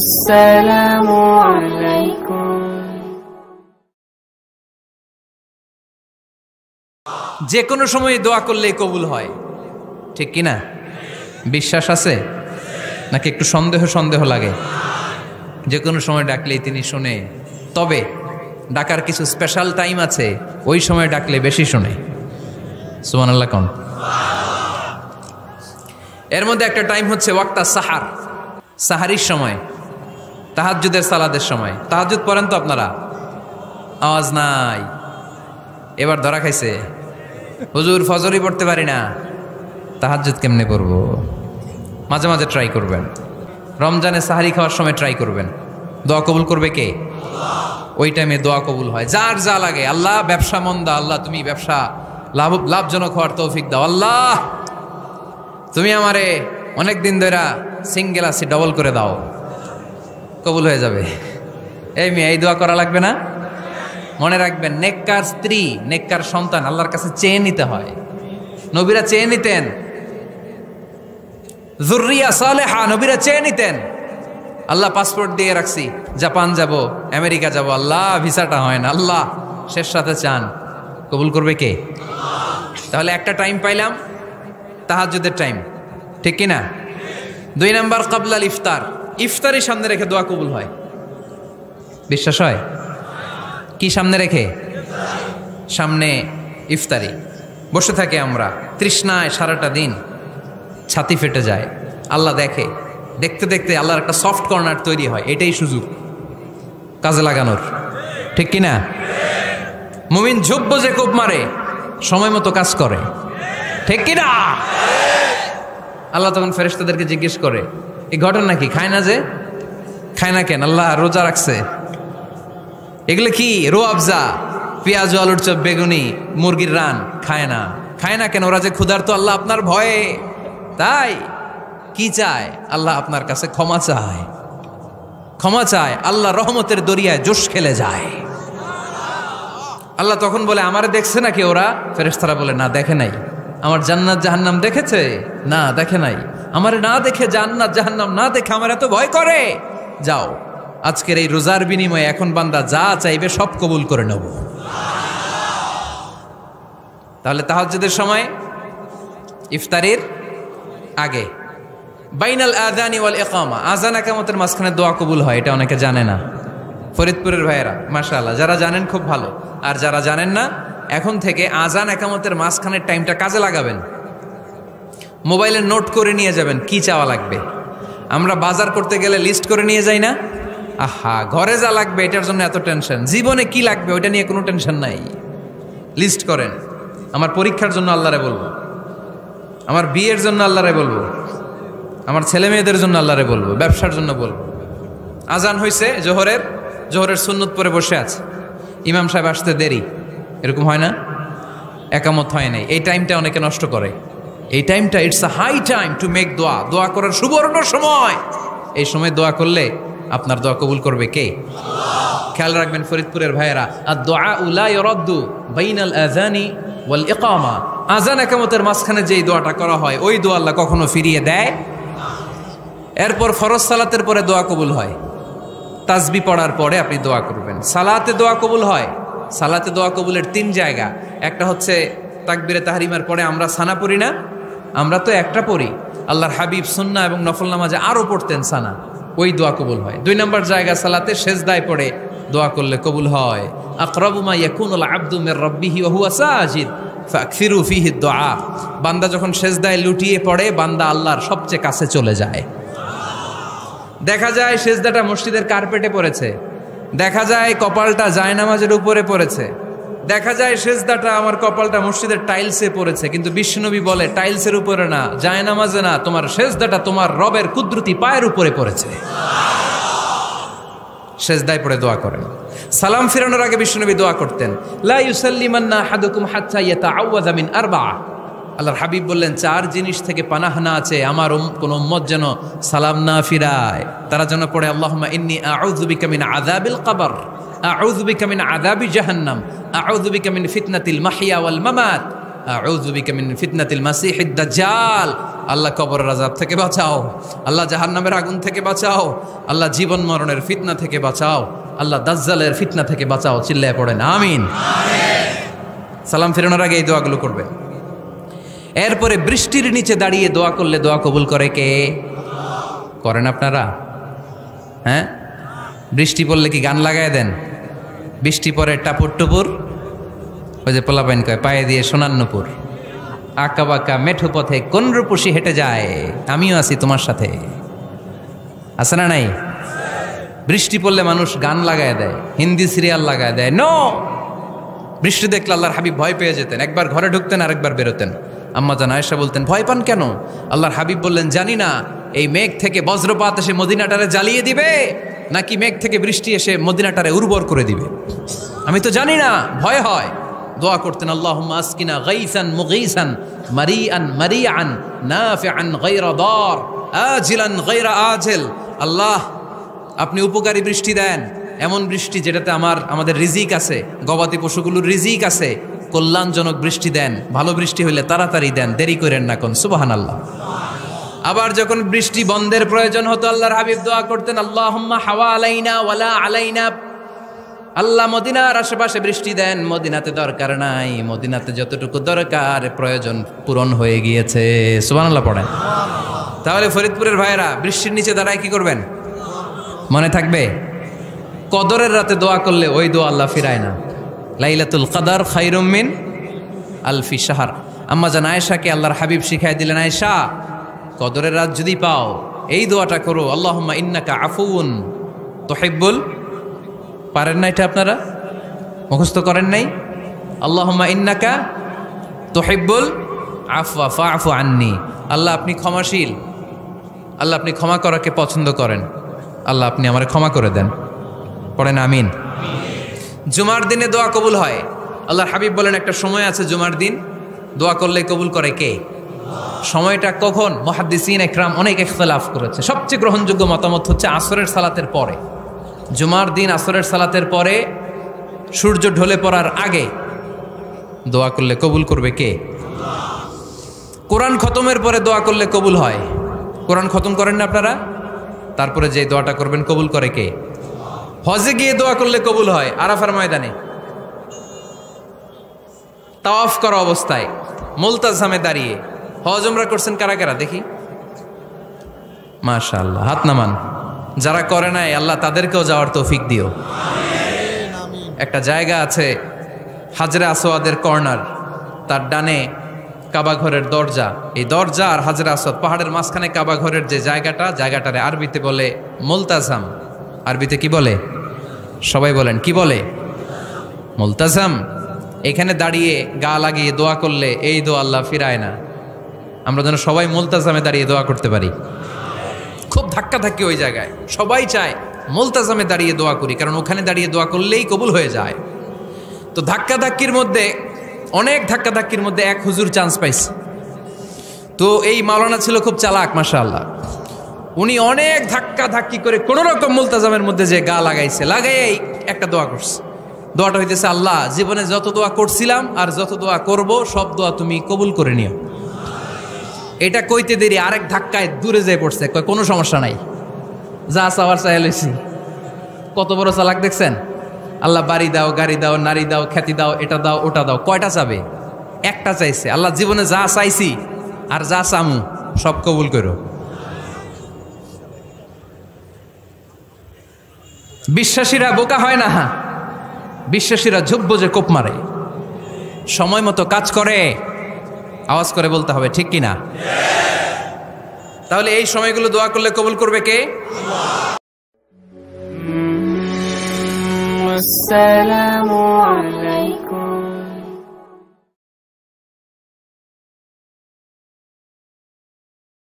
আসসালামু আলাইকুম। যে কোনো সময় দোয়া করলেই কবুল হয়, ঠিক কি না? বিশ্বাস আছে নাকি একটু সন্দেহ সন্দেহ লাগে? যে কোনো সময় ডাকলেই তিনি শুনে, তবে ডাকার কিছু স্পেশাল টাইম আছে, ওই সময় ডাকলে বেশি শুনে। সুবহানাল্লাহ কোন? এর মধ্যে একটা টাইম হচ্ছে ওয়াক্তা সাহার, সাহারির সময়, তাহাজ্জুদের সালাদের সময়। তাহাজ্জুদ পড়েন তো আপনারা? আওয়াজ নাই, এবার ধরা খাইছে। হুজুর ফজরই পড়তে পারি না, তাহাজ্জুদ কেমনে করব? মাঝে মাঝে ট্রাই করবেন, রমজানে সাহারি খাওয়ার সময় ট্রাই করবেন। দোয়া কবুল করবে কে? ওই টাইমে দোয়া কবুল হয়। যার যা লাগে, আল্লাহ ব্যবসা মন্দা, আল্লাহ তুমি ব্যবসা লাভজনক হওয়ার তৌফিক দাও, আল্লাহ তুমি আমারে অনেক দিন ধরে সিঙ্গেল আছি, ডবল করে দাও, কবুল হয়ে যাবে। এই মেয়ে, এই দোয়া করা লাগবে না? মনে রাখবেন, নেককার স্ত্রী, নেককার সন্তান আল্লাহর কাছে চেয়ে নিতে হয়। নবীরা চেয়ে নিতেন, যুররিয়া সালেহা নবীরা চেয়ে নিতেন। আল্লাহ পাসপোর্ট দিয়ে রাখছি, জাপান যাব, আমেরিকা যাব, আল্লাহ ভিসাটা হয় না, আল্লাহ শেষ সাথে চান, কবুল করবে কে? তাহলে একটা টাইম পাইলাম, তাহাজ্জুদের টাইম, ঠিক কিনা? 2 নাম্বার কাবলাল ইফতার, ইফতারি সামনে রেখে দোয়া কবুল হয়। বিশ্বাস হয়? কি সামনে রেখে? সামনে ইফতারি। বসে থাকে আমরা তৃষ্ণায় সারাটা দিন, ছাতি ফেটে যায়, আল্লাহ দেখে, দেখতে দেখতে আল্লাহর একটা সফট কর্নার তৈরি হয়। এটাই সুযোগ কাজে লাগানোর, ঠিক কিনা? মুমিন ঝোপ যে কোপ মারে, সময় মতো কাজ করে, ঠিক কিনা? আল্লাহ তখন ফেরেশতাদেরকে জিজ্ঞেস করে, এই ঘটনা কি? খায় না যে? খায় না কেন? আল্লাহ রোজা রাখছে। এগুলো কি? রোয়াবজা, পেঁয়াজ, আলুর চপ, বেগুনি, মুরগির রান খায় না। খায় না কেন? ওরা যে ক্ষুধার্ত, আল্লাহ আপনার ভয়ে। তাই কি চায়? আল্লাহ আপনার কাছে ক্ষমা চায়, ক্ষমা চায়। আল্লাহ রহমতের দরিয়ায় জোশ খেলে যায়। আল্লাহ তখন বলে, আমারে দেখছে নাকি ওরা? ফেরেশতারা বলে, না দেখে নাই। আমার জান্নাত জাহান্নাম দেখেছে? না দেখে নাই। আমারে না দেখে, জান্নাত জাহান্নাম না দেখে আমার এত ভয় করে। যাও, আজকের এই রোজার বিনিময়ে এখন বান্দা যা চাইবে সব কবুল করে নেব। তাহলে তাহাজ্জুদের সময়, ইফতারির আগে, বাইনাল আযানি ওয়াল ইকামা, আযান ইকামতের মাঝখানে দোয়া কবুল হয়। এটা অনেকে জানে না। ফরিদপুরের ভাইয়েরা মাশাআল্লাহ, যারা জানেন খুব ভালো, আর যারা জানেন না, এখন থেকে আযান ইকামতের মাঝখানের টাইমটা কাজে লাগাবেন। মোবাইলে নোট করে নিয়ে যাবেন কি চাওয়া লাগবে। আমরা বাজার করতে গেলে লিস্ট করে নিয়ে যাই না? আহা, ঘরে যা লাগবে এটার জন্য এত টেনশন, জীবনে কি লাগবে ওইটা নিয়ে কোনো টেনশন নাই। লিস্ট করেন। আমার পরীক্ষার জন্য আল্লাহরে বলবো, আমার বিয়ের জন্য আল্লাহরে বলবো, আমার ছেলে মেয়েদের জন্য আল্লাহরে বলবো, ব্যবসার জন্য বলবো। আজান হয়েছে জোহরের, জোহরের সুন্নত পরে বসে আছে, ইমাম সাহেব আসতে দেরি, এরকম হয় না? একামত হয় নাই, এই টাইমটা অনেকে নষ্ট করে। এই টাইমটা, it's a high time to make দোয়া, দোয়া করার সুবর্ণ সময়। এই সময় দোয়া করলে আপনার দোয়া কবুল করবে কে? খেয়াল রাখবেন ফরিদপুরের ভাইয়েরা, আর দোয়া লা ইউরাদ্দু বাইনাল আযানি ওয়াল ইকামা, আযান ইকামতের মাঝখানে যেই দোয়াটা করা হয় ওই দোয়া আল্লাহ কখনো ফিরিয়ে দেয়। এরপর ফরজ সালাতের পরে দোয়া কবুল হয়। তাসবিহ পড়ার পরে আপনি দোয়া করবেন। সালাতে দোয়া কবুল হয়। সালাতে দোয়া কবুলের 3 জায়গা। একটা হচ্ছে তাকবীরে তাহরিমার পরে আমরা সানা পড়ি না, আমরা তো একটা পড়ি। আল্লাহর হাবিব সুন্নাহ এবং নফল নামাজে আরও পড়তেন সানা, ওই দোয়া কবুল হয়। 2 নম্বর জায়গা, সালাতে সেজদায় পড়ে দোয়া করলে কবুল হয়। আকরাবু মা ইয়াকুনুল আবদু মির রাব্বিহি ওয়া হুয়া সাজিদ ফাকসিরু ফিহি দুআ, বান্দা যখন সেজদায় লুটিয়ে পড়ে, বান্দা আল্লাহর সবচেয়ে কাছে চলে যায়। দেখা যায় সেজদাটা মসজিদের কার্পেটে পড়েছে, দেখা যায় কপালটা জায়নামাজের উপরে পড়েছে, দেখা যায় সেজদাটা, আমার কপালটা মসজিদের টাইলসে পড়েছে, কিন্তু বিশ্বনবী বলে টাইলসের উপরে না, জায়নামাজে না, তোমার সেজদাটা তোমার রবের কুদরতি পায়ের উপরে পড়েছে। সেজদায় পড়ে দোয়া করেন। সালাম ফিরানোর আগে বিশ্বনবী দোয়া করতেন, লা ইউসাল্লিমান্না আহাদুকুম হাত্তা ইয়াতাআওয়াযা মিন আরবা'a। আল্লাহর হাবিব বললেন, 4 জিনিস থেকে পানাহ না আছে আমার কোন উম্মত যেন সালাম না ফিরায়। তারা যেন পড়ে, আল্লাহুম্মা ইন্নী আউযু বিকা মিন আযাবিল কবর, আউযু বিকা মিন আযাবি জাহান্নাম, আউযু বিকা মিন ফিতনাতিল মাহইয়া ওয়াল মামাত, আউযু বিকা মিন ফিতনাতিল মাসিহিদ দাজ্জাল, আল্লাহ কবরের আযাব থেকে বাঁচাও, আল্লাহ জাহান্নামের আগুন থেকে বাঁচাও, আল্লাহ জীবন মরণের ফিতনা থেকে বাঁচাও, আল্লাহ দাজ্জালের ফিতনা থেকে বাঁচাও। চিল্লায়ে পড়েন আমিন। সালাম ফেরানোর আগে এই দোয়াগুলো করবেন। এরপরে বৃষ্টির নিচে দাঁড়িয়ে দোয়া করলে দোয়া কবুল করে কে? করেন আপনারা? হ্যাঁ, বৃষ্টি পড়লে কি গান লাগায় দেন? বৃষ্টি পরে টাপুর টুপুর, ওই যে পোলাপাইন কয় পায়ে দিয়ে সোনার নুপুর, আঁকা বাঁকা মেঠো পথে কোন রূপসী হেঁটে যায়, আমিও আছি তোমার সাথে, আছে না নাই? বৃষ্টি পড়লে মানুষ গান লাগায় দেয়, হিন্দি সিরিয়াল লাগায় দেয়। নো, বৃষ্টি দেখলে আল্লাহর হাবিব ভয় পেয়ে যেতেন, একবার ঘরে ঢুকতেন আরেকবার বেরোতেন। আম্মা জান আয়েশা বলতেন, ভয় পান কেন? আল্লাহর হাবিব বললেন, জানি না এই মেঘ থেকে বজ্রপাত এসে মদিনাটারে জ্বালিয়ে দিবে নাকি মেঘ থেকে বৃষ্টি এসে মদিনাটারে উর্বর করে দিবে, আমি তো জানি না, ভয় হয়। দোয়া করতেন, আল্লাহুম্মা আসকিনা গাইসান মুগীসান মারিআন মারিআন নাফিআন গায়রা দার আজিলান গায়রা আজিল। আল্লাহ, আপনি উপকারী বৃষ্টি দেন, এমন বৃষ্টি যেটাতে আমাদের রিজিক আছে, গবাদি পশুগুলোর রিজিক আছে, কল্যাণজনক বৃষ্টি দেন, ভালো বৃষ্টি হইলে তাড়াতাড়ি দেন, দেরি করেন না কোন। সুবহানাল্লাহ। আবার যখন বৃষ্টি বন্ধের প্রয়োজন হতো আল্লাহর হাবিব দোয়া করতেন, আল্লাহুম্মা হাওয়া আলাইনা ওয়ালা আলাইনা, আল্লাহ মদিনার আশেপাশে বৃষ্টি দেন, মদিনাতে দরকার নাই, মদিনাতে যতটুকু দরকার প্রয়োজন পূরণ হয়ে গিয়েছে। সুবহানাল্লাহ পড়েন। তাহলে ফরিদপুরের ভাইয়েরা বৃষ্টির নিচে দাঁড়ায় কি করবেন? মনে থাকবে, কদরের রাতে দোয়া করলে ওই দোয়া আল্লাহ ফিরায় না। লাইলাতুল কদর খায়রুম মিন আলফি শাহর। আম্মা জান আয়েশাকে আল্লাহর হাবিব শিখাই দিলেন, আয়েশা, কদরের রাত যদি পাও এই দোয়াটা করো, আল্লাহুম্মা ইন্নাকা আফুউন তুহিব্বুল, পারেন না এটা আপনারা? মুখস্থ করেন নাই? আল্লাহুম্মা ইন্নাকা তুহিব্বুল আফওয়া ফাআফু আন্নি, আল্লাহ আপনি ক্ষমাশীল, আল্লাহ আপনি ক্ষমা করাকে পছন্দ করেন, আল্লাহ আপনি আমারে ক্ষমা করে দেন। পড়েন আমিন। জুমার দিনে দোয়া কবুল হয়। আল্লাহর হাবিব বলেন, একটা সময় আছে জুমার দিন দোয়া করলে কবুল করে কে? সময়টা কখন? মুহাদ্দিসিন ইকরাম অনেক ইখতিলাফ করেছে। সবচেয়ে গ্রহণযোগ্য মতামত হচ্ছে আসরের সালাতের পরে। জুমার দিন আসরের সালাতের পরে সূর্য ঢলে পড়ার আগে দোয়া করলে কবুল করবে কে? কোরআন খতমের পরে দোয়া করলে কবুল হয়। কোরআন খতম করেন না আপনারা? তারপরে যে দোয়াটা করবেন কবুল করে কে? হজে গিয়ে দোয়া করলে কবুল হয়, আরাফার ময়দানে তাওয়াফ করা অবস্থায় মুলতাজামে দাঁড়িয়ে। হজ উমরা করছেন কারা কারা দেখি? মাশাআল্লাহ, হাত নামান। যারা করে নাই আল্লাহ তাদেরকেও যাওয়ার তৌফিক দিও। একটা জায়গা আছে হাজরে আসওয়াদের কর্নার, তার ডানে কাবা ঘরের দরজা, এই দরজা আর হাজরে আসওয়াদ পাহাড়ের মাঝখানে কাবা ঘরের যে জায়গাটারে আরবিতে বলে মুলতাজাম। আরবিতে কি বলে? সবাই বলেন, কি বলে? মুলতাজাম। এখানে দাঁড়িয়ে গা লাগিয়ে দোয়া করলে এই দোয়া আল্লাহ ফিরায় না। আমরা যেন সবাই মুলতাজামে দাঁড়িয়ে দোয়া করতে পারি। খুব ধাক্কাধাক্কি ওই জায়গায়, সবাই চায় মুলতাজামে দাঁড়িয়ে দোয়া করি, কারণ ওখানে দাঁড়িয়ে দোয়া করলেই কবুল হয়ে যায়। তো ধাক্কাধাক্কির মধ্যে, অনেক ধাক্কাধাক্কির মধ্যে এক হুজুর চান্স পাইছে। তো এই মাওলানা ছিল খুব চালাক, মাশাআল্লাহ। উনি অনেক ধাক্কাধাক্কি করে কোন রকম মুলতাজামের মধ্যে যে গা লাগাইছে, লাগাই একটা দোয়া করছে। দোয়াটা হইতেছে, আল্লাহ জীবনে যত দোয়া করছিলাম আর যত দোয়া করব সব দোয়া তুমি কবুল করে নিও। এটা কইতে দেরি আরেক ধাক্কায় দূরে যেয়ে পড়ছে, কয় কোনো সমস্যা নাই, যা চাওয়ার চাই লইছি। কত বড় চালাক দেখছেন? আল্লাহ বাড়ি দাও, গাড়ি দাও, নারী দাও, খ্যাতি দাও, এটা দাও, ওটা দাও, কয়টা চাবে? একটা চাইছে। আল্লাহ জীবনে যা চাইছি আর যা চামু সব কবুল করো। বিশ্বাসীরা বোকা হয় না, বিশ্বাসীরা ঝুঁকব যে কোপ মারে, সময় মতো কাজ করে। আওয়াজ করে বলতে হবে, ঠিক কিনা? তাহলে এই সময়গুলো দোয়া করলে কবুল করবে কে? আসসালামু আলাইকুম।